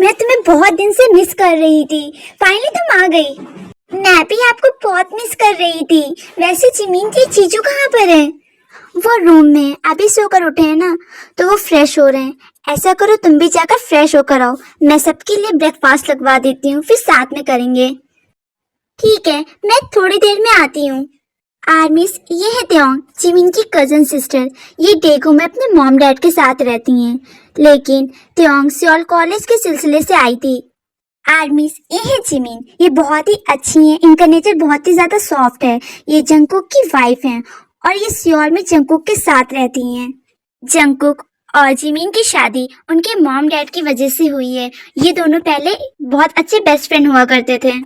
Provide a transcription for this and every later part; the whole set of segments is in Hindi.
मैं तुम्हें बहुत दिन से मिस कर रही थी। फाइनली तुम आ गई। मैं भी आपको बहुत मिस कर रही थी। वैसे जिमीन की जीजू कहाँ पर है? वो रूम में अभी सोकर उठे हैं ना, तो वो फ्रेश हो रहे हैं। ऐसा करो तुम भी जाकर फ्रेश होकर आओ, मैं सबके लिए ब्रेकफास्ट लगवा देती हूँ, फिर साथ में करेंगे। ठीक है, मैं थोड़ी देर में आती हूँ। आर्मिस, ये है त्योंग, जिमिन की कजन सिस्टर। ये डेगो में अपने मॉम डैड के साथ रहती हैं, लेकिन त्योंग सियोल कॉलेज के सिलसिले से आई थी। आर्मिस, ये है जिमिन। ये बहुत ही अच्छी हैं, इनका नेचर बहुत ही ज्यादा सॉफ्ट है। ये जंगकुक की वाइफ हैं और ये सियोल में जंगकुक के साथ रहती हैं। जंगकुक और जिमिन की शादी उनके मॉम डैड की वजह से हुई है। ये दोनों पहले बहुत अच्छे बेस्ट फ्रेंड हुआ करते थे।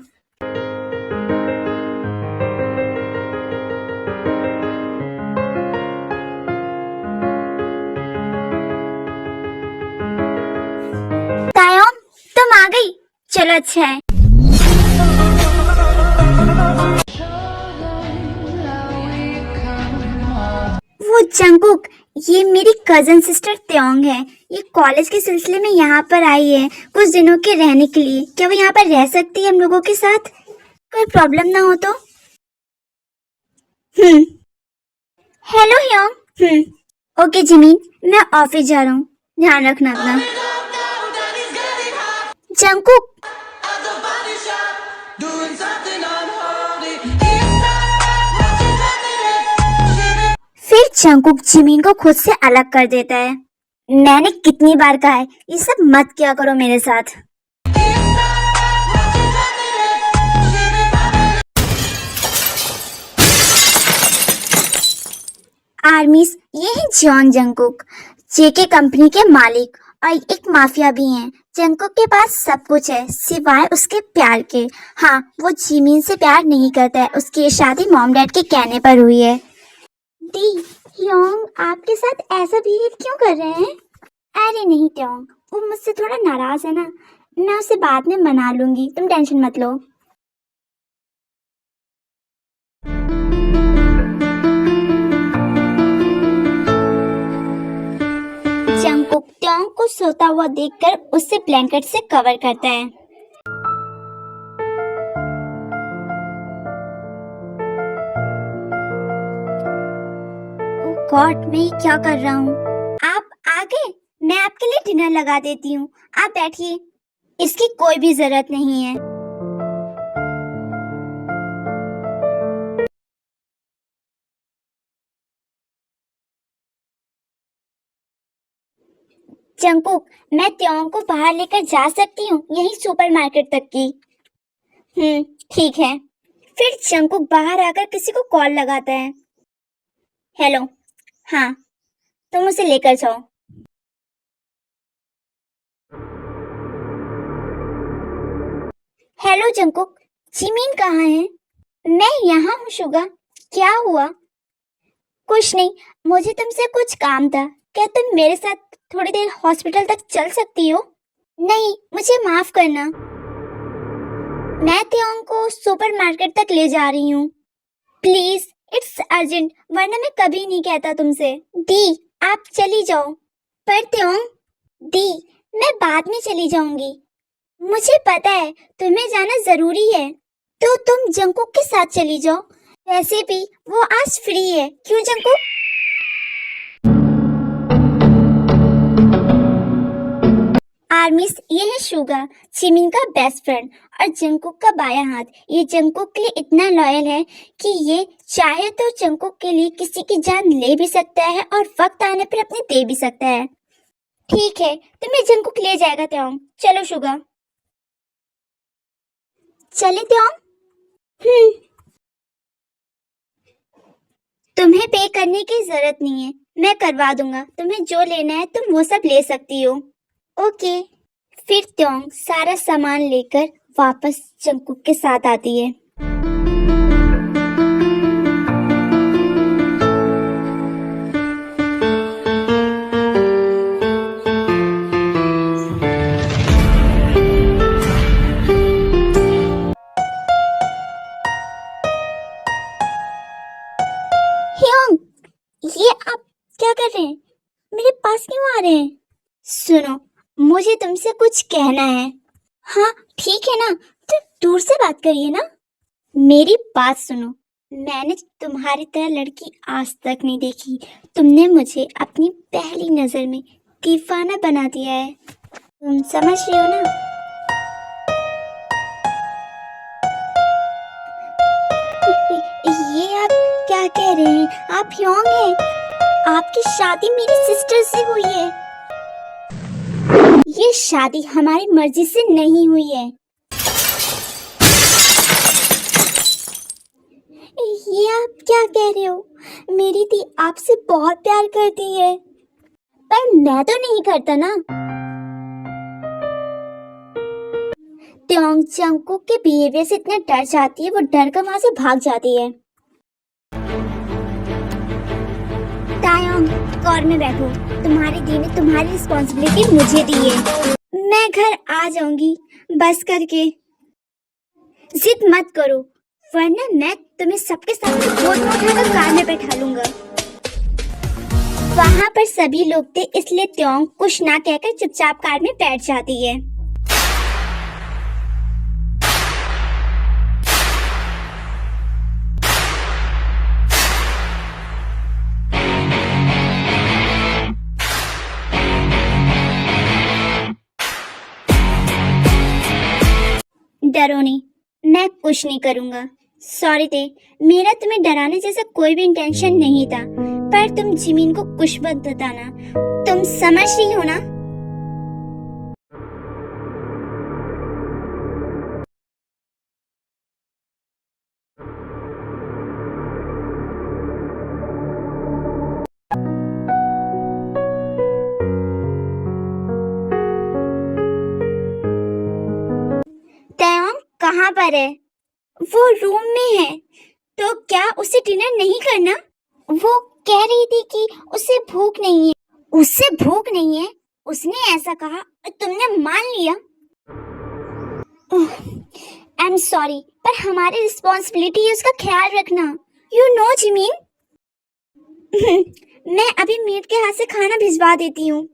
तायोम, तुम आ गई। चलो अच्छा है। वो जंगकुक, ये मेरी कजन सिस्टर त्योंग है। ये कॉलेज के सिलसिले में यहाँ पर आई है कुछ दिनों के रहने के लिए। क्या वो यहाँ पर रह सकती है हम लोगों के साथ? कोई प्रॉब्लम ना हो तो। Hmm. Hello Yong. Okay Jimin, मैं ऑफिस जा रहा हूँ, ध्यान रखना अपना। जंगकुक, फिर जंगकुक जिमीन को खुद से अलग कर देता है। मैंने कितनी बार कहा है ये सब मत किया करो मेरे साथ। आर्मिस, ये है जॉन जंगकुक, जेके कंपनी के मालिक और एक माफिया भी हैं। जंगकुक के पास सब कुछ है सिवाय उसके प्यार के। हाँ, वो जिमीन से प्यार नहीं करता है, उसकी ये शादी मॉम डैड के कहने पर हुई है। दी, योंग आपके साथ ऐसा बिहेव क्यों कर रहे हैं? अरे नहीं त्योंग, वो मुझसे थोड़ा नाराज है ना, मैं उसे बाद में मना लूंगी, तुम टेंशन मत लो। जंगकुक त्योंग को सोता हुआ देखकर उसे ब्लैंकेट से कवर करता है। ओह गॉड, मैं ये क्या कर रहा हूँ? आप आ गए? मैं आपके लिए डिनर लगा देती हूँ, आप बैठिए। इसकी कोई भी जरूरत नहीं है। जंगकुक, मैं त्योंग को बाहर लेकर जा सकती हूँ, यही सुपरमार्केट तक की। ठीक है। फिर जंगकुक बाहर आकर किसी को कॉल लगाता है। हेलो, हाँ, तुम उसे लेकर जाओ। हेलो जंगकुक, जिमीन कहाँ है? मैं यहाँ हूँ शुगा, क्या हुआ? कुछ नहीं, मुझे तुमसे कुछ काम था। क्या तुम मेरे साथ थोड़ी देर हॉस्पिटल तक चल सकती हो? नहीं, मुझे माफ करना, मैं त्योंग को सुपरमार्केट तक ले जा रही हूँ। प्लीज, इट्स अर्जेंट, वरना मैं कभी नहीं कहता तुमसे। दी, आप चली जाओ। पर त्योंग। दी, मैं बाद में चली जाऊंगी। मुझे पता है तुम्हें जाना जरूरी है, तो तुम जंगकुक के साथ चली जाओ। वैसे भी वो आज फ्री है, क्यों जंगकुक? आर्मिस, ये है शुगा, जिमिन का बेस्ट फ्रेंड और जंगकुक का बायां हाथ। ये जंगकुक के लिए इतना लॉयल है कि ये चाहे तो जंगकुक के लिए किसी की जान ले भी सकता है और वक्त आने पर अपनी दे भी सकता है। ठीक है, तुम्हें जंगकुक ले जाएगा त्योंग। चलो शुगा। चले त्योंग? तुम्हें पे करने की जरूरत नहीं है, मैं करवा दूंगा। तुम्हें जो लेना है तुम वो सब ले सकती हो। ओके। फिर त्योंग सारा सामान लेकर वापस जंगकुक के साथ आती है। ह्योंग, ये आप क्या कर रहे हैं? मेरे पास क्यों आ रहे हैं? सुनो, मुझे तुमसे कुछ कहना है। हाँ ठीक है ना, तो दूर से बात करिए ना। मेरी बात सुनो, मैंने तुम्हारी तरह लड़की आज तक नहीं देखी। तुमने मुझे अपनी पहली नजर में दीवाना बना दिया है। तुम समझ रही हो ना? ये आप क्या कह रहे हैं? आप यंग हैं। आपकी शादी मेरी सिस्टर से हुई है। ये शादी हमारी मर्जी से नहीं हुई है। ये आप क्या कह रहे हो? मेरी दी आपसे बहुत प्यार करती है। पर मैं तो नहीं करता ना। त्योंग जंगकुक के बिहेवियर से इतना डर जाती है, वो डर कर वहां से भाग जाती है। तायोंग, कार में बैठो। तुम्हारी दी ने तुम्हारी रिस्पॉन्सिबिलिटी मुझे दी है। मैं घर आ जाऊंगी बस करके। जिद मत करो, वरना मैं तुम्हें सबके सामने गोद में उठाकर कार में बैठा लूंगा। वहां पर सभी लोग थे, इसलिए त्योंग कुछ ना कहकर चुपचाप कार में बैठ जाती है। डरो नहीं, मैं कुछ नहीं करूंगा। सॉरी ते, मेरा तुम्हें डराने जैसा कोई भी इंटेंशन नहीं था। पर तुम जिमिन को कुछ मत बताना। तुम समझ रही हो ना? तयोंग कहाँ पर है? वो रूम में है। तो क्या उसे डिनर नहीं करना? वो कह रही थी कि उसे भूख नहीं है। उसे भूख नहीं है? उसने ऐसा कहा और तुमने मान लिया? आई एम सॉरी, पर हमारी रिस्पॉन्सिबिलिटी है उसका ख्याल रखना। You know Jimin. मैं अभी मेड के हाथ से खाना भिजवा देती हूँ।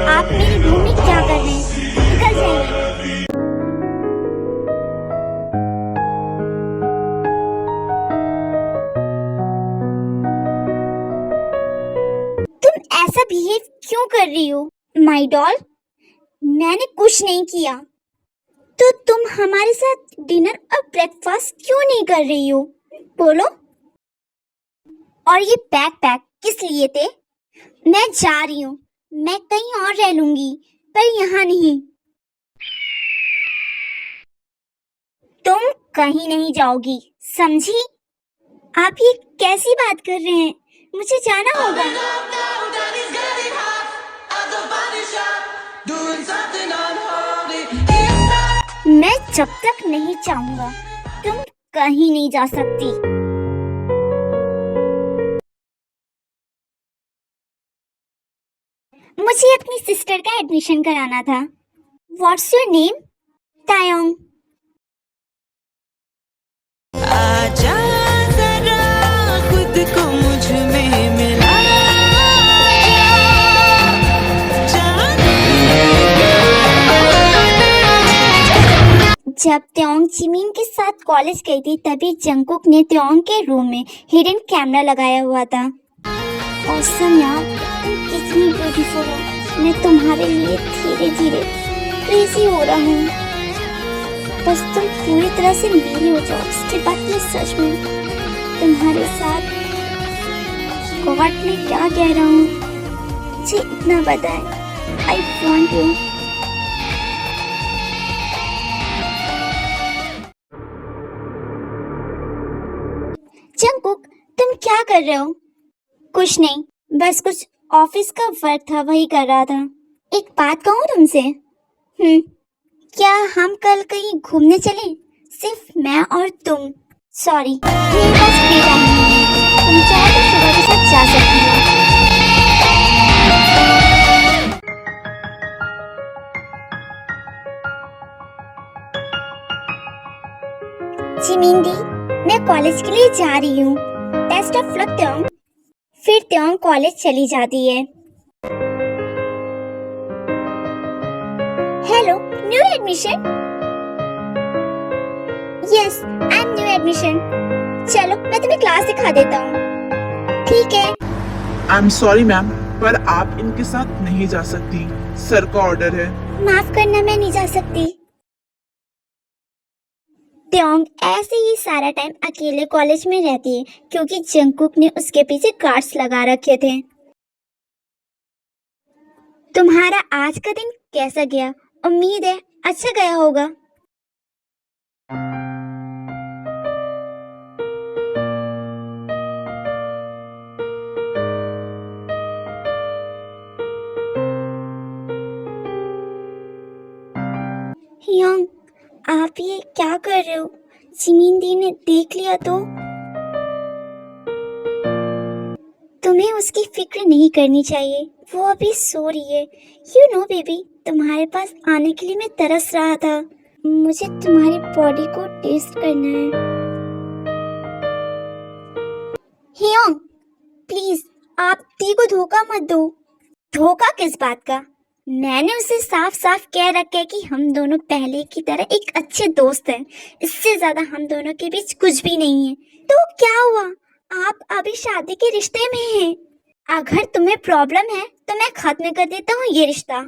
आप मेरे रूम में क्या कर रहे हैं? निकल जाइए। तुम ऐसा बिहेव क्यों कर रही हो माय डॉल? मैंने कुछ नहीं किया। तो तुम हमारे साथ डिनर और ब्रेकफास्ट क्यों नहीं कर रही हो? बोलो। और ये बैकपैक किस लिए थे? मैं जा रही हूँ। मैं कहीं और रह लूंगी, पर यहाँ नहीं। तुम कहीं नहीं जाओगी, समझी? आप ये कैसी बात कर रहे हैं? मुझे जाना होगा। मैं जब तक नहीं चाहूंगा, तुम कहीं नहीं जा सकती। मुझे अपनी सिस्टर का एडमिशन कराना था। What's your name? तायोंग। आजा जरा खुद को मुझ में मिला जब त्योंग जिमिन के साथ कॉलेज गई थी, तभी जंगकुक ने त्योंग के रूम में हिडन कैमरा लगाया हुआ था। ऑसम यार, तुम कितनी ब्यूटीफुल हो। मैं तुम्हारे लिए धीरे धीरे क्रेजी हो रहा हूँ। बस तुम पूरी तरह से मेरी हो जाओ, इसके बाद मैं सच में तुम्हारे साथ। गॉड, मैं क्या कह रहा हूँ? मुझे इतना पता है, आई वांट यू। जंगकुक, तुम क्या कर रहे हो? कुछ नहीं, बस कुछ ऑफिस का वर्क था, वही कर रहा था। एक बात कहूँ तुमसे? क्या हम कल कहीं घूमने चलें? सिर्फ मैं और तुम। सॉरी, मेरे पास फ्री टाइम नहीं है। तुम चाहो तो सुबह के साथ जा सकती हो। चिमिंदी, मैं कॉलेज के लिए जा रही हूँ। Best of luck Taeyong. फिर त्योंग कॉलेज चली जाती है। Hello, new admission? Yes, I am new admission. चलो, मैं तुम्हें क्लास दिखा देता हूँ। ठीक है। आई एम सॉरी मैम, पर आप इनके साथ नहीं जा सकती। सर का ऑर्डर है। माफ करना, मैं नहीं जा सकती। त्योंग ऐसे ही सारा टाइम अकेले कॉलेज में रहती है क्योंकि जंगकुक ने उसके पीछे गार्ड्स लगा रखे थे। तुम्हारा आज का दिन कैसा गया? उम्मीद है अच्छा गया होगा। योंग, आप ये क्या कर रहे हो? चिमिंदी ने देख लिया तो? तुम्हें उसकी फिक्र नहीं करनी चाहिए, वो अभी सो रही है। यू नो बेबी, तुम्हारे पास आने के लिए मैं तरस रहा था। मुझे तुम्हारी बॉडी को टेस्ट करना है। योंग, प्लीज आप दी को धोखा मत दो। धोखा किस बात का? मैंने उसे साफ साफ कह रखा है कि हम दोनों पहले की तरह एक अच्छे दोस्त हैं। इससे ज्यादा हम दोनों के बीच कुछ भी नहीं है। तो क्या हुआ? आप अभी शादी के रिश्ते में हैं। अगर तुम्हें प्रॉब्लम है तो मैं खत्म कर देता हूँ ये रिश्ता।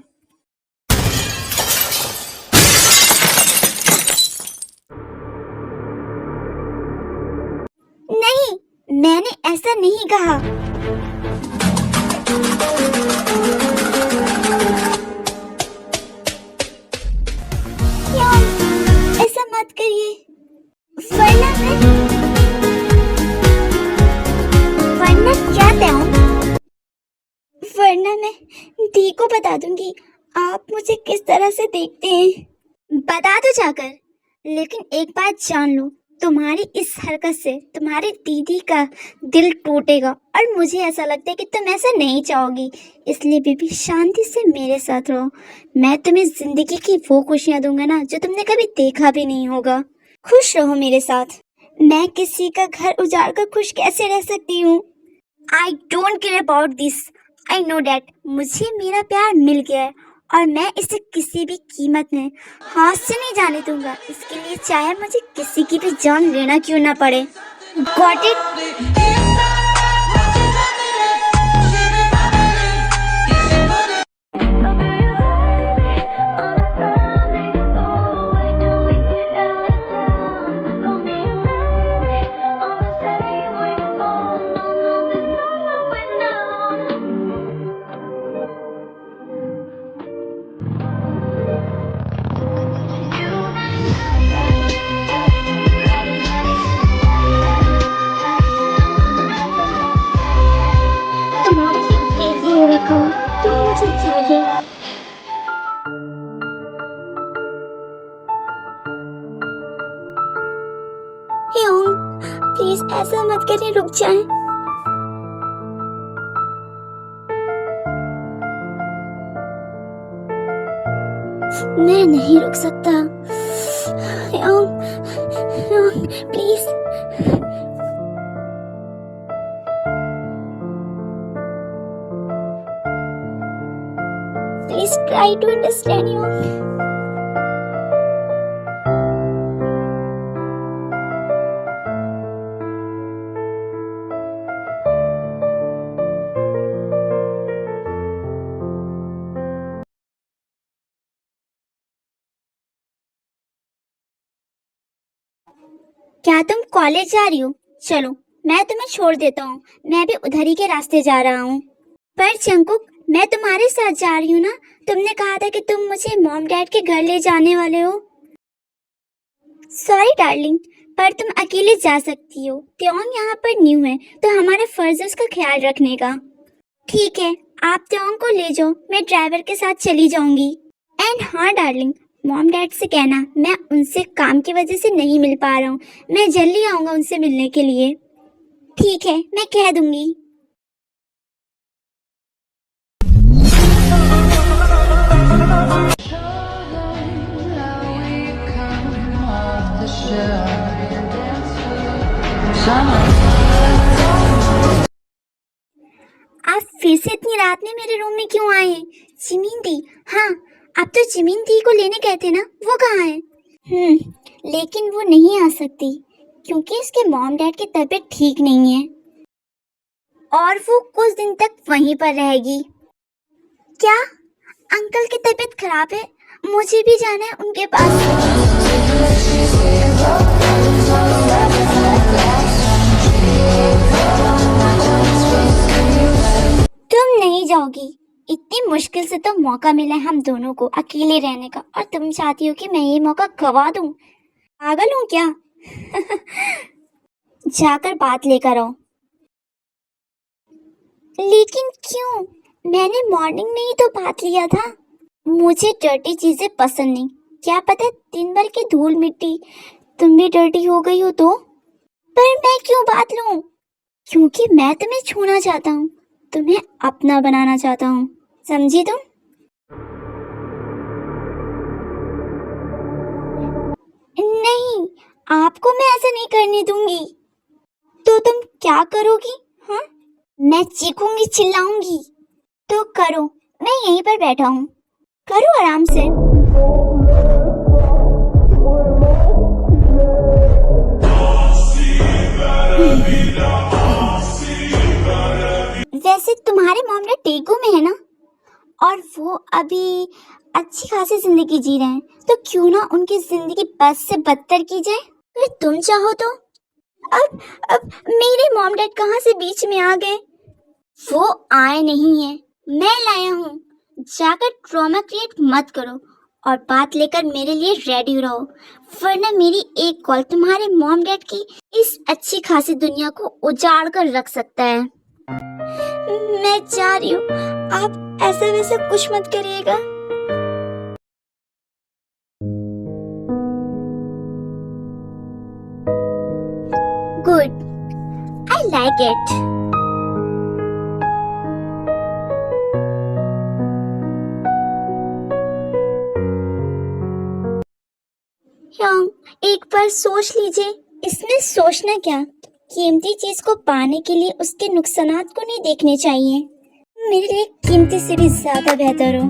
नहीं, मैंने ऐसा नहीं कहा। ऐसा मत करिए, वरना क्या त्योंग? वरना मैं दी को बता दूंगी आप मुझे किस तरह से देखते हैं। बता दो जाकर। लेकिन एक बात जान लो, तुम्हारी इस हरकत से तुम्हारी दीदी का दिल टूटेगा और मुझे ऐसा लगता है कि तुम ऐसा नहीं चाहोगी। इसलिए बेबी शांति से मेरे साथ रहो। मैं तुम्हें जिंदगी की वो खुशियां दूंगा ना जो तुमने कभी देखा भी नहीं होगा। खुश रहो मेरे साथ। मैं किसी का घर उजाड़ कर खुश कैसे रह सकती हूँ? I don't care about this. I know that मुझे मेरा प्यार मिल गया है और मैं इसे किसी भी कीमत में हाथ से नहीं जाने दूंगा। इसके लिए चाहे मुझे किसी की भी जान लेना क्यों ना पड़े। Got it? प्लीज ऐसा मत करिए, रुक जाएं। मैं नहीं रुक सकता। Please. Please try to understand Yong. क्या तुम कॉलेज जा रही हो? चलो मैं तुम्हें छोड़ देता हूँ, मैं भी उधर ही के रास्ते जा रहा हूँ। पर जंगकुक, मैं तुम्हारे साथ जा रही हूँ ना। तुमने कहा था कि तुम मुझे मॉम डैड के घर ले जाने वाले हो। सॉरी डार्लिंग, पर तुम अकेले जा सकती हो। त्योंग यहाँ पर न्यू है तो हमारा फर्ज है उसका ख्याल रखने का। ठीक है, आप त्योंग को ले जाओ, मैं ड्राइवर के साथ चली जाऊंगी। एंड हाँ डार्लिंग, मॉम डैड से कहना मैं उनसे काम की वजह से नहीं मिल पा रहा हूँ। मैं जल्दी आऊँगा उनसे मिलने के लिए। ठीक है, मैं कह दूंगी। आप फिर से इतनी रात में मेरे रूम में क्यों आए? जिमीन दी, हाँ, आप तो जिमीन दी को लेने गए थे ना, वो कहाँ है? लेकिन वो नहीं आ सकती क्योंकि उसके मॉम डैड की तबीयत ठीक नहीं है और वो कुछ दिन तक वहीं पर रहेगी। क्या अंकल की तबीयत खराब है? मुझे भी जाना है उनके पास। तुम नहीं जाओगी। इतनी मुश्किल से तो मौका मिला है हम दोनों को अकेले रहने का और तुम चाहती हो कि मैं ये मौका गवा दूं? पागल हूं क्या? जाकर बात लेकर आओ। लेकिन क्यों? मैंने मॉर्निंग में ही तो बात लिया था। मुझे डर्टी चीजें पसंद नहीं। क्या पता दिन भर की धूल मिट्टी तुम भी डर्टी हो गई हो तो? पर मैं क्यों बात लूं? क्योंकि मैं तुम्हें छूना चाहता हूँ, तुम्हें अपना बनाना चाहता हूँ, समझी तुम? नहीं, आपको मैं ऐसा नहीं करने दूंगी। तो तुम क्या करोगी? हाँ, मैं चीखूंगी, चिल्लाऊंगी। तो करो, मैं यहीं पर बैठा हूँ, करो आराम से। वैसे तुम्हारे मॉम डैड टेगू में है ना, और वो अभी अच्छी खासी जिंदगी जी रहे हैं, तो क्यों ना उनकी जिंदगी बद से बदतर की जाए? अगर तुम चाहो तो। अब मेरे मॉम डैड कहाँ से बीच में आ गए? वो आए नहीं है, मैं लाया हूँ। जाकर ट्रॉमा क्रिएट मत करो और बात लेकर मेरे लिए रेडी रहो, वरना मेरी एक कॉल तुम्हारे मॉम डैड की इस अच्छी खासी दुनिया को उजाड़ कर रख सकता है। मैं जा रही हूँ, आप ऐसा वैसा कुछ मत करिएगा। Good, I like it. एक बार सोच लीजिए। इसमें सोचना क्या? कीमती चीज को पाने के लिए उसके नुकसानात को नहीं देखने चाहिए। मेरे लिए कीमती से भी ज्यादा बेहतर हो।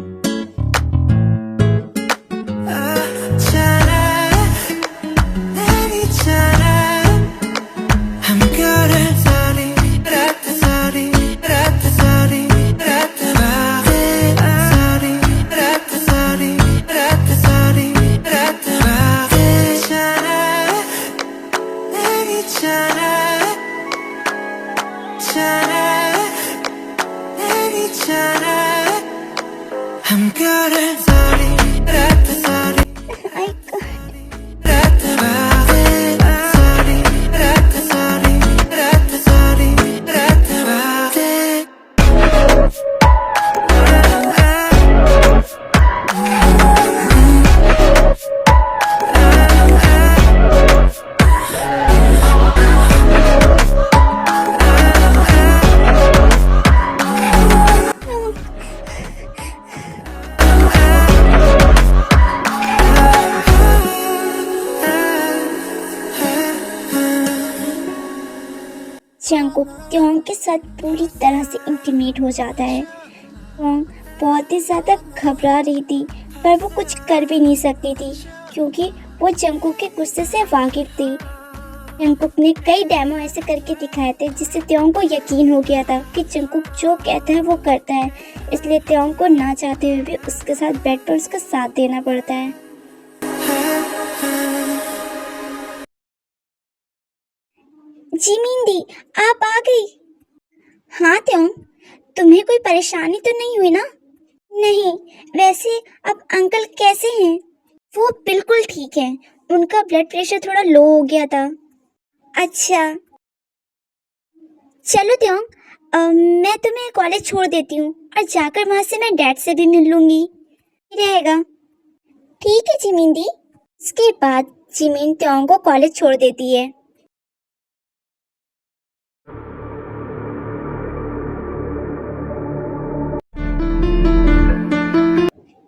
जंगकुक त्योंग के साथ पूरी तरह से इंटीमेट हो जाता है। त्योंग बहुत ही ज्यादा घबरा रही थी, पर वो कुछ कर भी नहीं सकती थी क्योंकि वो जंगकुक के गुस्से से वाकिफ थी। जंगकुक ने कई डेमो ऐसे करके दिखाए थे जिससे त्योंग को यकीन हो गया था कि जंगकुक जो कहता है वो करता है, इसलिए त्योंग को ना चाहते हुए भी उसके साथ बेड पर उसका साथ देना पड़ता है। जिमीन दी, आप आ गई? हाँ त्योंग, तुम्हें कोई परेशानी तो नहीं हुई ना? नहीं, वैसे अब अंकल कैसे हैं? वो बिल्कुल ठीक है, उनका ब्लड प्रेशर थोड़ा लो हो गया था। अच्छा, चलो त्योंग, मैं तुम्हें कॉलेज छोड़ देती हूँ और जाकर वहां से मैं डैड से भी मिल लूंगी। रहेगा? ठीक है जिमीन दी। इसके बाद जिमीन त्योंग को कॉलेज छोड़ देती है।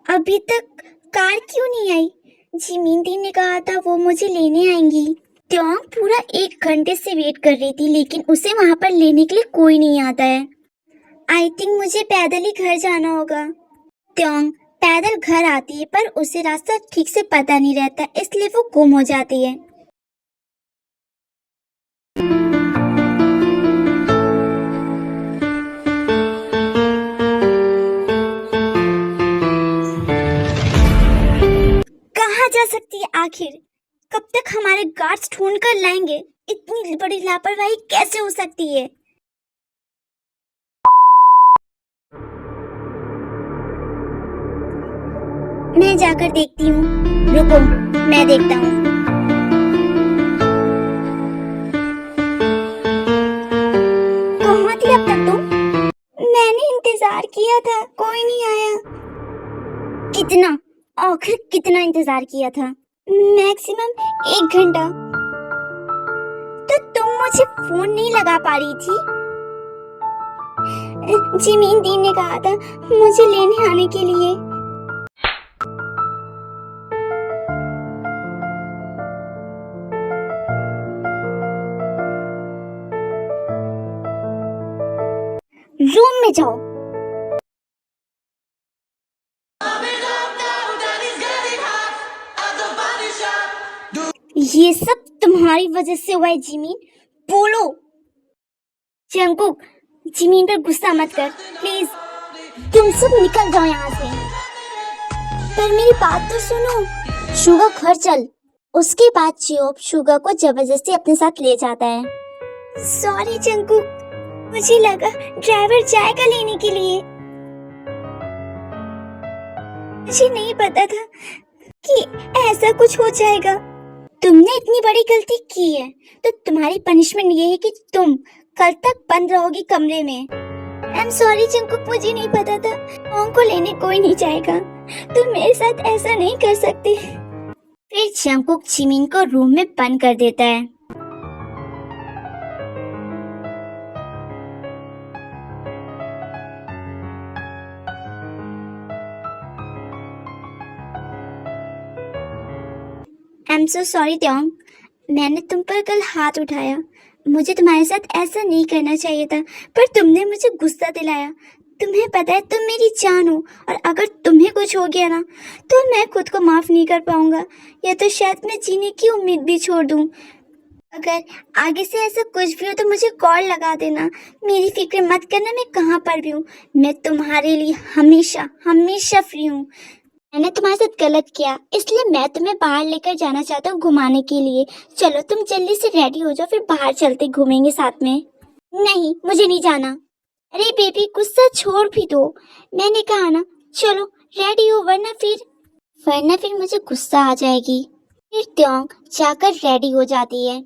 अभी तक कार क्यों नहीं आई? जिमीन दी ने कहा था वो मुझे लेने आएंगी। त्योंग पूरा 1 घंटे से वेट कर रही थी, लेकिन उसे वहां पर लेने के लिए कोई नहीं आता है। आई थिंक मुझे पैदल ही घर जाना होगा। त्योंग पैदल घर आती है, पर उसे रास्ता ठीक से पता नहीं रहता, इसलिए वो गुम हो जाती है। कहाँ जा सकती है आखिर? कब तक हमारे गार्ड्स ढूंढ कर लाएंगे? इतनी बड़ी लापरवाही कैसे हो सकती है? मैं जाकर देखती हूँ। रुको, मैं देखता हूँ। कहाँ थी अब तक तुम? मैंने इंतजार किया था, कोई नहीं आया। कितना, आखिर कितना इंतजार किया था? मैक्सिमम 1 घंटा। तो तुम मुझे फोन नहीं लगा पा रही थी? जिमीन दी ने कहा था मुझे लेने आने के लिए। रूम में जाओ। ये सब तुम्हारी वजह से हुआ है जिमीन, बोलो। जंगकुक, जिमीन पर गुस्सा मत कर प्लीज। तुम सब निकल जाओ यहाँ से। पर मेरी बात तो सुनो। शुगा घर चल। उसके बाद चियोप शुगा को जबरदस्ती अपने साथ ले जाता है। सॉरी जंगकुक, मुझे लगा ड्राइवर जाएगा लेने के लिए। मुझे नहीं पता था कि ऐसा कुछ हो जाएगा। तुमने इतनी बड़ी गलती की है, तो तुम्हारी पनिशमेंट ये है कि तुम कल तक बंद रहोगी कमरे में। आई एम सॉरी जंगकुक, मुझे नहीं पता था ओंग को लेने कोई नहीं जाएगा। तुम मेरे साथ ऐसा नहीं कर सकते। फिर जंगकुक जिमीन को रूम में बंद कर देता है। आई एम सो सॉरी त्योंग, मैंने तुम पर कल हाथ उठाया। मुझे तुम्हारे साथ ऐसा नहीं करना चाहिए था, पर तुमने मुझे गुस्सा दिलाया। तुम्हें पता है तुम मेरी जान हो, और अगर तुम्हें कुछ हो गया ना, तो मैं खुद को माफ नहीं कर पाऊंगा, या तो शायद मैं जीने की उम्मीद भी छोड़ दूं। अगर आगे से ऐसा कुछ भी हो तो मुझे कॉल लगा देना। मेरी फिक्र मत करना मैं कहाँ पर भी हूँ। मैं तुम्हारे लिए हमेशा हमेशा फ्री हूँ। मैंने तुम्हारे साथ गलत किया, इसलिए मैं तुम्हें बाहर लेकर जाना चाहता हूँ घुमाने के लिए। चलो तुम जल्दी से रेडी हो जाओ, फिर बाहर चलते घूमेंगे साथ में। नहीं, मुझे नहीं जाना। अरे बेबी, गुस्सा छोड़ भी दो, मैंने कहा ना। चलो रेडी हो, वरना फिर मुझे गुस्सा आ जाएगी। फिर त्योंग जाकर रेडी हो जाती है।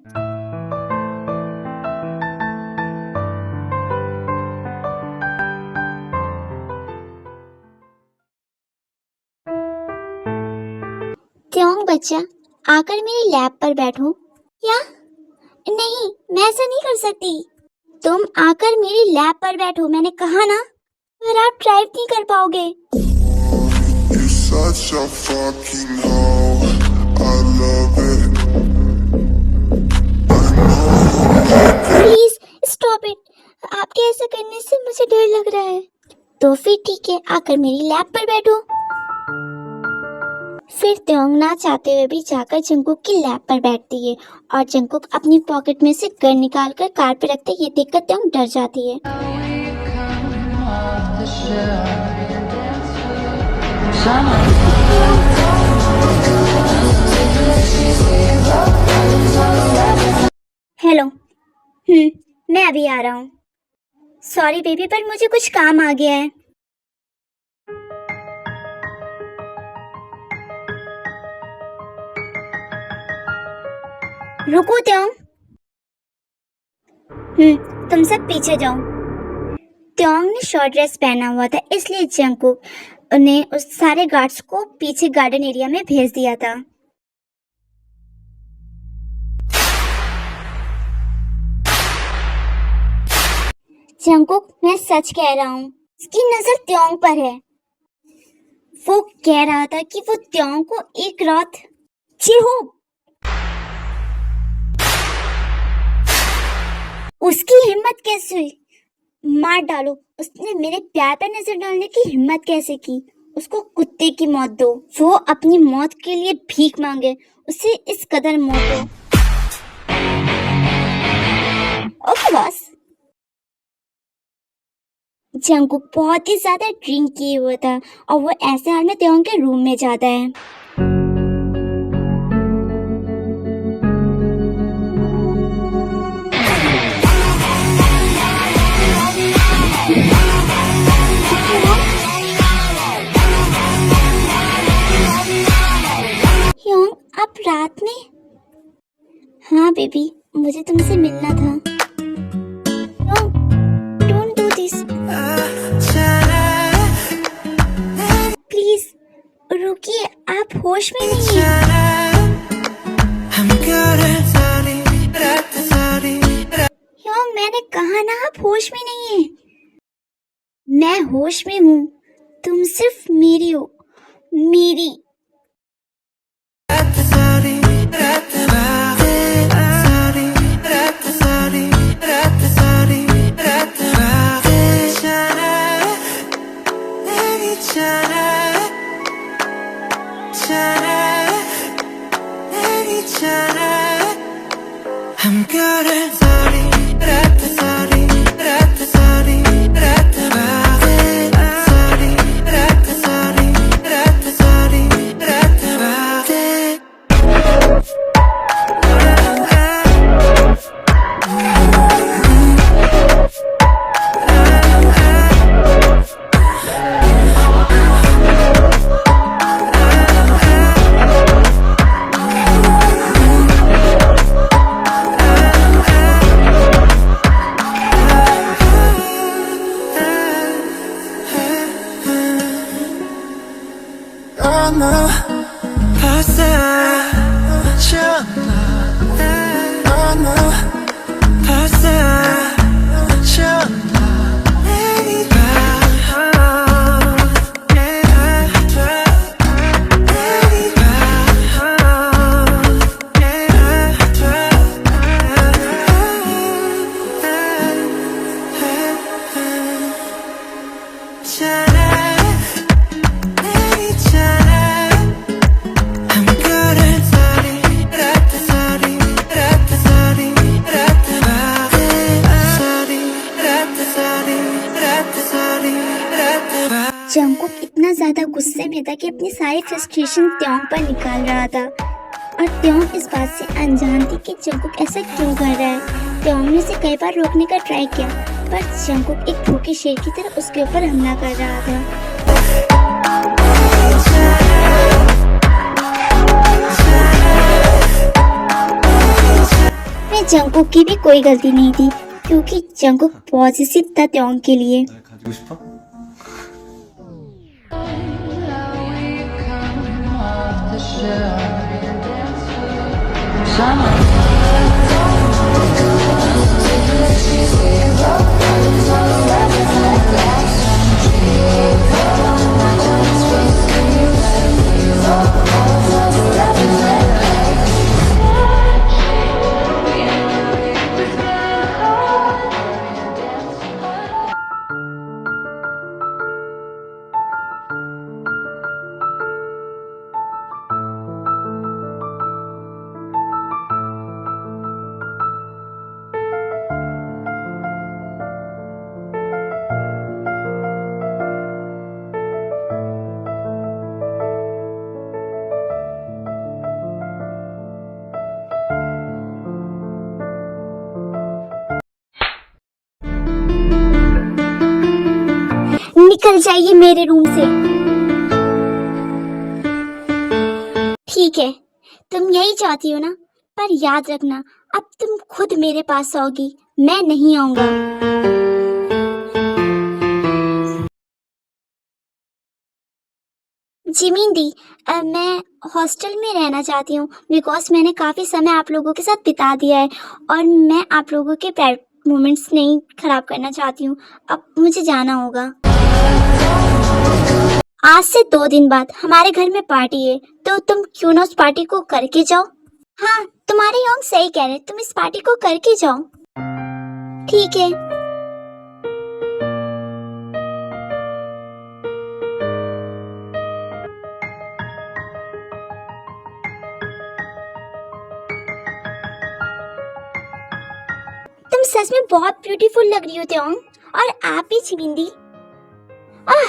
त्योंग बच्चा, आकर मेरी लैब पर बैठो। क्या? नहीं, मैं ऐसा नहीं कर सकती। तुम आकर मेरी लैब पर बैठो, मैंने कहा ना। पर आप ड्राइव नहीं कर पाओगे। You're such a fucking hoe. I love it. Please stop it. आपके ऐसा करने से मुझे डर लग रहा है। तो फिर ठीक है, आकर मेरी लैब पर बैठो। फिर त्योंग ना चाहते हुए भी जाकर जंगकुक की लैब पर बैठती है, और जंगकुक अपनी पॉकेट में से गन निकालकर कार पर रखते ये देखकर त्योंग डर जाती है। हेलो, मैं अभी आ रहा हूँ। सॉरी बेबी, पर मुझे कुछ काम आ गया है। रुको त्योंग। तुम सब पीछे जाओ। त्योंग ने शॉर्ट ड्रेस पहना हुआ था, इसलिए जंगकुक ने उस सारे गार्ड्स को पीछे गार्डन एरिया में भेज दिया था। जंगकुक, मैं सच कह रहा हूँ, उसकी नजर त्योंग पर है। वो कह रहा था कि वो त्योंग को एक रात चिहोप हिम्मत कैसे हुई? मार डालो। उसने मेरे प्यार पर नजर डालने की हिम्मत कैसे की? उसको कुत्ते की मौत दो। वो अपनी मौत के लिए भीख मांगे, उसे इस कदर मौत दो। Okay boss. जंगकुक बहुत ही ज्यादा ड्रिंक किए हुआ था और वो ऐसे हाल में त्योंग के रूम में जाता है। योंग, आप रात में? हाँ बेबी, मुझे तुमसे मिलना था। Yong, don't do this. Please रुकिए, आप होश में नहीं हैं। योंग, मैंने कहा ना आप होश में नहीं हैं। मैं होश में हूँ, तुम सिर्फ मेरी हो, मेरी। जंगकुक इतना ज्यादा गुस्से में था कि अपनी सारी फ्रस्ट्रेशन त्योंग पर निकाल रहा था और त्योंग इस बात से अनजान थी कि जंगकुक ऐसा क्यों कर रहा है। त्योंग ने उसे कई बार रोकने का ट्राई किया पर जंगकुक एक भूखे शेर की तरह उसके ऊपर हमला कर रहा था। में जंगकुक की भी कोई गलती नहीं थी क्योंकि जंगकुक पॉजिटिव था त्योंग के लिए। 가지고 싶어? निकल जाइए मेरे रूम से। ठीक है, तुम यही चाहती हो ना, पर याद रखना अब तुम खुद मेरे पास आओगी, मैं नहीं आऊंगा। जिमीन दी, मैं हॉस्टल में रहना चाहती हूँ बिकॉज मैंने काफ़ी समय आप लोगों के साथ बिता दिया है और मैं आप लोगों के प्राइवेट मोमेंट्स नहीं खराब करना चाहती हूँ। अब मुझे जाना होगा। आज से 2 दिन बाद हमारे घर में पार्टी है, तो तुम क्यों ना उस पार्टी को करके जाओ। हाँ, तुम्हारे योंग सही कह रहे, तुम इस पार्टी को करके जाओ। ठीक है। तुम सच में बहुत ब्यूटीफुल लग रही हो त्योंग, और आप भी चिमिंदी। आह,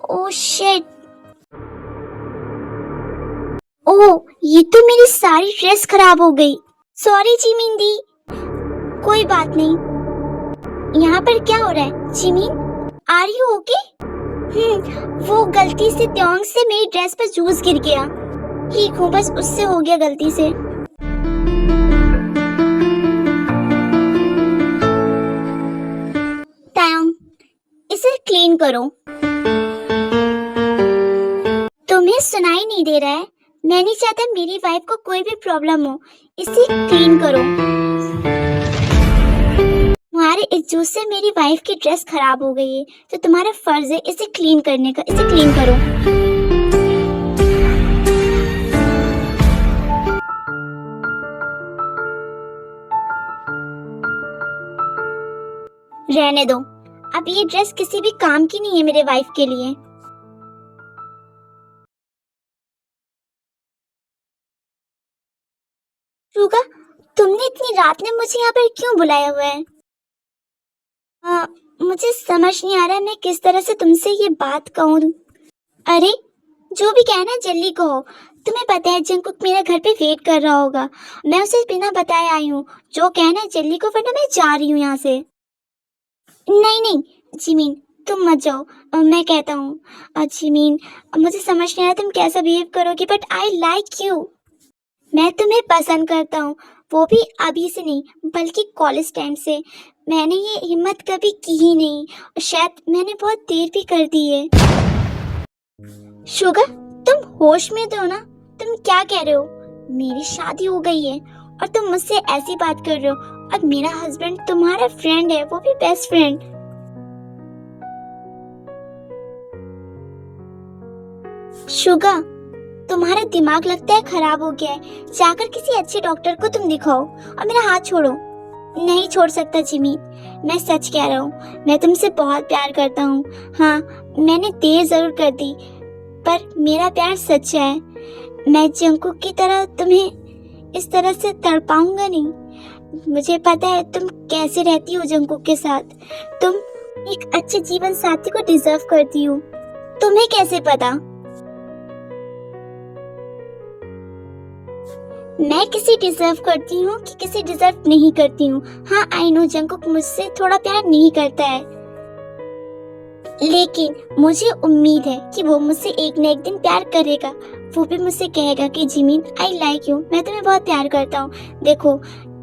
ओह शिट। ओह, ये तो मेरी सारी ड्रेस खराब हो गई। सॉरी चिमिंदी। कोई बात नहीं। यहाँ पर क्या हो रहा है चिमिन? Are you okay? वो गलती से त्योंग से मेरी ड्रेस पर जूस गिर गया। ठीक हूँ, बस उससे हो गया गलती से। त्योंग, इसे क्लीन करो। तुम्हें सुनाई नहीं दे रहा है? मैं नहीं चाहता मेरी वाइफ को कोई भी प्रॉब्लम हो। इसे क्लीन करो। तुम्हारे इस जूस से मेरी वाइफ की ड्रेस खराब हो गई है, तो तुम्हारा फर्ज है इसे क्लीन करने का। इसे क्लीन करो। रहने दो, अब ये ड्रेस किसी भी काम की नहीं है मेरे वाइफ के लिए। शुगा, तुमने इतनी रात में मुझे यहाँ पर क्यों बुलाया हुआ है? मुझे समझ नहीं आ रहा है मैं किस तरह से तुमसे ये बात कहूँ। अरे, जो भी कहना जल्दी कहो। तुम्हें पता है जंगकुक मेरा घर पे वेट कर रहा होगा। मैं उसे बिना बताए आई हूँ। जो कहना है जल्दी को, वरना मैं जा रही हूँ यहाँ से। नहीं नहीं जिमीन, तुम मत जाओ, मैं कहता हूँ। जिमीन, मुझे समझ नहीं आ रहा तुम कैसा बिहेव करोगी, बट आई लाइक यू। मैं तुम्हें पसंद करता हूँ, वो भी अभी से नहीं बल्कि कॉलेज टाइम से। मैंने ये हिम्मत कभी की ही नहीं, शायद मैंने बहुत देर भी कर दी है। शुगर, तुम होश में तो हो ना? तुम क्या कह रहे हो? मेरी शादी हो गई है और तुम मुझसे ऐसी बात कर रहे हो, और मेरा हस्बैंड तुम्हारा फ्रेंड है, वो भी बेस्ट फ्रेंड। शुगर, तुम्हारा दिमाग लगता है खराब हो गया है। जाकर किसी अच्छे डॉक्टर को तुम दिखाओ, और मेरा हाथ छोड़ो। नहीं छोड़ सकता जिमी, मैं सच कह रहा हूँ। मैं तुमसे बहुत प्यार करता हूँ। हाँ, मैंने देर जरूर कर दी, पर मेरा प्यार सच्चा है। मैं जंगकुक की तरह तुम्हें इस तरह से तड़पाऊंगा नहीं। मुझे पता है तुम कैसे रहती हो जंगकुक के साथ। तुम एक अच्छे जीवन साथी को डिजर्व करती हो। तुम्हें कैसे पता? मैं किसे डिजर्व करती हूँ कि किसे डिजर्व नहीं करती हूँ। हाँ, आई नो जंगकुक मुझसे थोड़ा प्यार नहीं करता है, लेकिन मुझे उम्मीद है कि वो मुझसे एक न एक दिन प्यार करेगा। वो भी मुझसे कहेगा कि जिमीन, आई लाइक यू, मैं तुम्हें बहुत प्यार करता हूँ। देखो,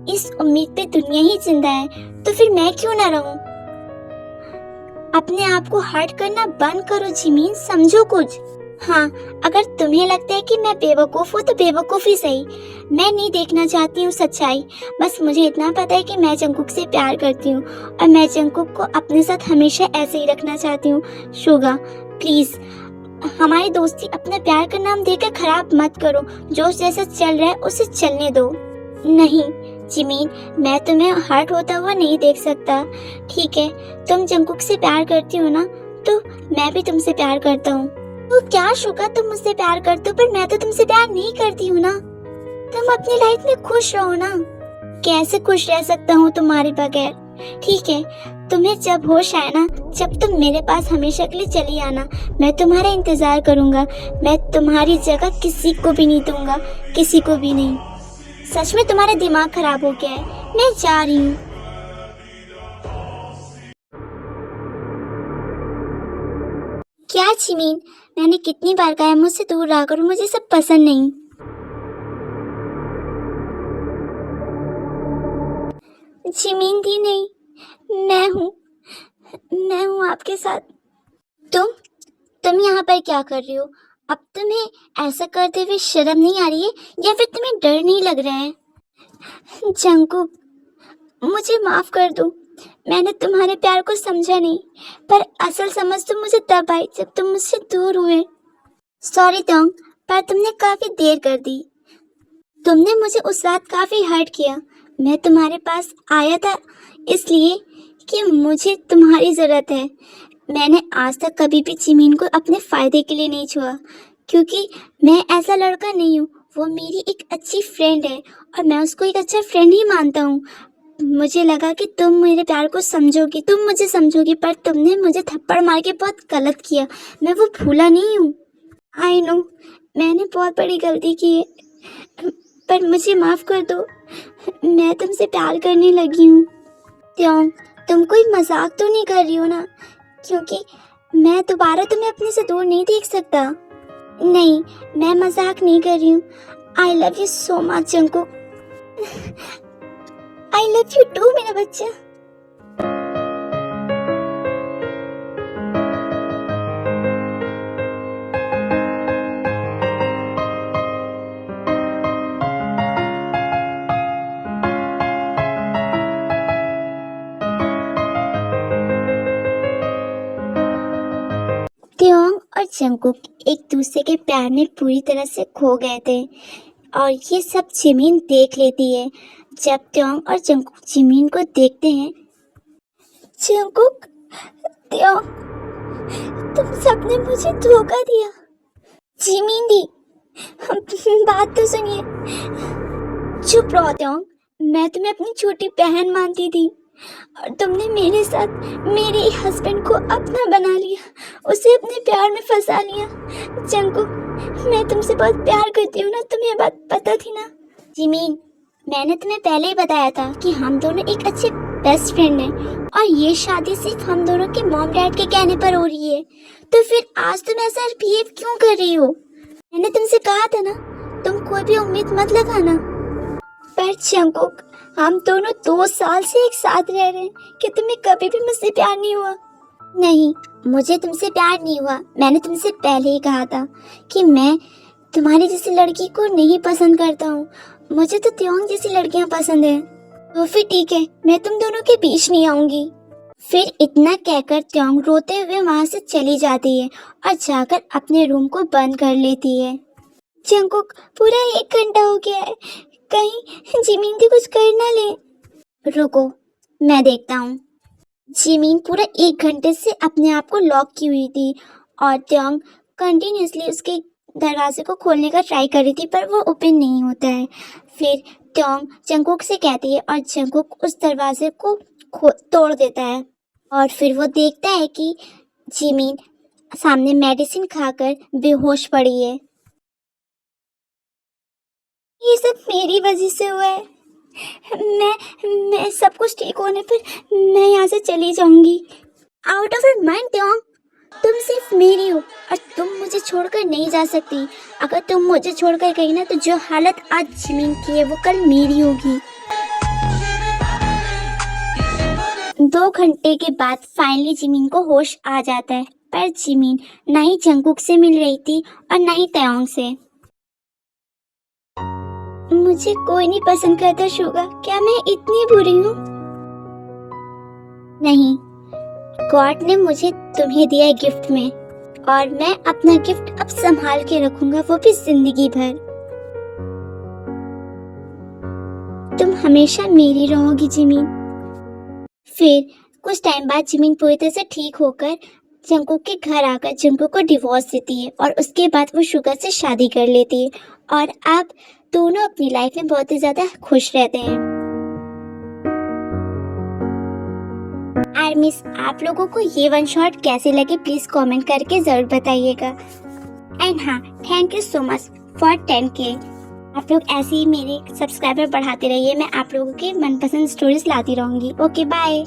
इस उम्मीद पे दुनिया ही जिंदा है, तो फिर मैं क्यों ना रहूं? अपने आप को हर्ट करना बंद करो जिमीन, समझो कुछ। हाँ, अगर तुम्हें लगता है कि मैं बेवकूफ हूँ तो बेवकूफ ही सही। मैं नहीं देखना चाहती हूँ सच्चाई। बस मुझे इतना पता है कि मैं जंगकुक से प्यार करती हूँ, और मैं जंगकुक को अपने साथ हमेशा ऐसे ही रखना चाहती हूँ। शुगा, प्लीज हमारी दोस्ती अपना प्यार का नाम देकर खराब मत करो। जो जैसा चल रहा है उसे चलने दो। नहीं जिमीन, मैं तुम्हें हर्ट होता हुआ नहीं देख सकता। ठीक है, तुम जंगकुक से प्यार करती हो ना, तो मैं भी तुमसे प्यार करता हूँ। तो क्या शुगा, तुम मुझसे प्यार करते हो, पर मैं तो तुमसे प्यार नहीं करती हूँ ना। तुम अपनी लाइफ में खुश रहो ना। कैसे खुश रह सकता हूँ तुम्हारे बगैर? ठीक है, तुम्हें जब होश आए ना, जब तुम मेरे पास हमेशा के लिए चली आना, मैं तुम्हारा इंतजार करूंगा। मैं तुम्हारी जगह किसी को भी नहीं दूंगा, किसी को भी नहीं। सच में तुम्हारा दिमाग खराब हो गया है। मैं जा रही हूँ। क्या जिमीन, मैंने कितनी बार कहा है मुझसे दूर रहा करो, मुझे सब पसंद नहीं। जिमीन दी नहीं, मैं हूँ आपके साथ। तुम यहाँ पर क्या कर रही हो? अब तुम्हें ऐसा करते हुए शर्म नहीं आ रही है, या फिर तुम्हें डर नहीं लग रहा है? जंगकुक, मुझे माफ कर दो। मैंने तुम्हारे प्यार को समझा नहीं, पर असल समझ तो मुझे तब आई जब तुम मुझसे दूर हुए। सॉरी त्योंग, पर तुमने काफी देर कर दी। तुमने मुझे उस रात काफी हर्ट किया, मैं तुम्हारे पास आया था इसलिए कि मुझे तुम्हारी ज़रूरत है। मैंने आज तक कभी भी जिमीन को अपने फ़ायदे के लिए नहीं छुआ, क्योंकि मैं ऐसा लड़का नहीं हूँ। वो मेरी एक अच्छी फ्रेंड है और मैं उसको एक अच्छा फ्रेंड ही मानता हूँ। मुझे लगा कि तुम मेरे प्यार को समझोगी, तुम मुझे समझोगी, पर तुमने मुझे थप्पड़ मार के बहुत गलत किया। मैं वो भूला नहीं हूँ। आई नो, मैंने बहुत बड़ी गलती की है, पर मुझे माफ़ कर दो। मैं तुमसे प्यार करने लगी हूँ। त्यों, तुम कोई मजाक तो नहीं कर रही हो ना? क्योंकि मैं दोबारा तुम्हें अपने से दूर नहीं देख सकता। नहीं, मैं मजाक नहीं कर रही हूँ। I love you so much Jungkook. I love you too मेरा बच्चा। त्योंग और जंकुक एक दूसरे के प्यार में पूरी तरह से खो गए थे और ये सब जिमीन देख लेती है। जब त्योंग और जंकुक जिमीन को देखते हैं, जंकुक, त्योंग, तुम सबने मुझे धोखा दिया। जिमीन दी, बात तो सुनिए। चुप रहो त्योंग, मैं तुम्हें अपनी छोटी बहन मानती थी और तुमने मेरे साथ मेरे हस्बैंड को अपना बना लिया, उसे अपने प्यार में फंसा लिया। जंकुक, मैं तुमसे बहुत प्यार करती हूँ ना, तुम्हें बात पता थी ना? जिमीन, मैंने तुम्हें पहले ही बताया था कि हम दोनों एक अच्छे बेस्ट फ्रेंड हैं और ये शादी सिर्फ हम दोनों के मॉम डैड के कहने पर हो रही है। तो फिर आज तुम ऐसा बिहेव क्यों कर रही हो? मैंने तुमसे कहा था ना, तुम कोई भी उम्मीद मत लगाना। पर जंकुक, हम दोनों 2 साल से एक साथ रह रहे हैं कि तुम्हें कभी भी मुझसे प्यार नहीं हुआ? नहीं, मुझे तुमसे प्यार नहीं हुआ। मैंने तुमसे पहले ही कहा था कि मैं तुम्हारी जैसी लड़की को नहीं पसंद करता हूँ। मुझे तो त्योंग जैसी लड़कियाँ पसंद है। तो फिर ठीक है, मैं तुम दोनों के बीच नहीं आऊंगी। फिर इतना कहकर त्योंग रोते हुए वहाँ से चली जाती है और जाकर अपने रूम को बंद कर लेती है। जंकुक, पूरा 1 घंटा हो गया है, कहीं जिमीन दी कुछ कर ना ले। रुको, मैं देखता हूँ। जिमीन पूरा 1 घंटे से अपने आप को लॉक की हुई थी और त्योंग कंटिन्यूसली उसके दरवाजे को खोलने का ट्राई कर रही थी, पर वो ओपन नहीं होता है। फिर त्योंग जंकुक से कहती है और जंकुक उस दरवाजे को तोड़ देता है और फिर वो देखता है कि जिमीन सामने मेडिसिन खाकर बेहोश पड़ी है। ये सब मेरी वजह से हुआ है। मैं सब कुछ ठीक होने पर मैं यहाँ से चली जाऊंगी। आउट ऑफ योर माइंड त्योंग, तुम सिर्फ मेरी हो और तुम मुझे छोड़कर नहीं जा सकती। अगर तुम मुझे छोड़कर गई ना, तो जो हालत आज जिमीन की है वो कल मेरी होगी। 2 घंटे के बाद फाइनली जिमीन को होश आ जाता है, पर जिमीन ना ही जंकुक से मिल रही थी और ना ही त्योंग से। मुझे कोई नहीं पसंद करता शुगा, क्या मैं इतनी बुरी हूँ? नहीं, गॉड ने मुझे तुम्हें दिया है गिफ्ट में और मैं अपना गिफ्ट अब संभाल के रखूंगा, वो भी जिंदगी भर। तुम हमेशा मेरी रहोगी जिमीन। फिर कुछ टाइम बाद जिमीन पूरी तरह से ठीक होकर जंकुक के घर आकर जंकुक को डिवोर्स देती है और उसके बाद वो शुगा से शादी कर लेती है और अब दोनों अपनी लाइफ में बहुत ही ज्यादा खुश रहते हैं। आर्मिस, आप लोगों को ये 1 शॉट कैसे लगे प्लीज कमेंट करके जरूर बताइएगा। एंड हाँ, thank you so much for 10K। आप लोग ऐसे ही मेरे सब्सक्राइबर बढ़ाते रहिए, मैं आप लोगों के मनपसंद स्टोरीज लाती रहूंगी। Okay, bye.